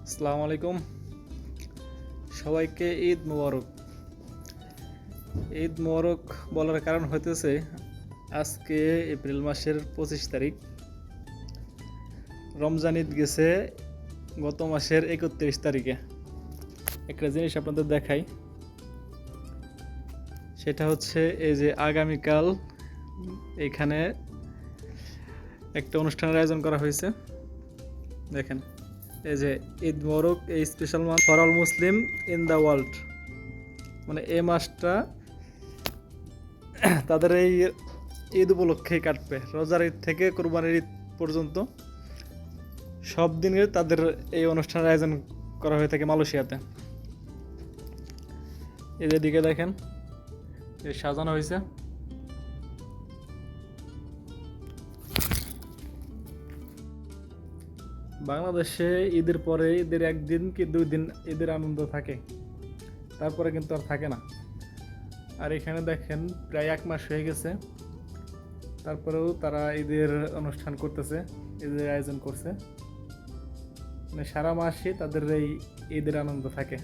আসসালামু আলাইকুম, সবাইকে ঈদ মোবারক। ঈদ মোবারক বলার কারণ হইতেছে আজকে এপ্রিল মাসের 25 তারিখ। রমজান ঈদ গেছে গত মাসের 31 তারিখে। একটা জিনিস আপনাদের দেখাই, সেটা হচ্ছে এই যে আগামীকাল এখানে একটা অনুষ্ঠানের আয়োজন করা হয়েছে। দেখেন, এই যে ঈদ মোবারক, এই special month for all Muslim in the world, মানে এই মাসটা তাদের এই ঈদ উপলক্ষেই কাটবে। রোজার ঈদ থেকে কোরবানির ঈদ পর্যন্ত সব দিনে তাদের এই অনুষ্ঠানের আয়োজন করা হয়ে থাকে মালয়েশিয়াতে। এদের দিকে দেখেন, সাজানো হয়েছে। বাংলাদেশে ঈদের পরে ঈদের একদিন কি 2 দিন ঈদের আনন্দ থাকে, তারপরে কিন্তু আর থাকে না। আর এখানে দেখেন প্রায় 1 মাস হয়ে গেছে, তারপরেও তারা ঈদের অনুষ্ঠান করতেছে, ঈদের আয়োজন করছে। মানে সারা মাসে তাদের এই ঈদের আনন্দ থাকে।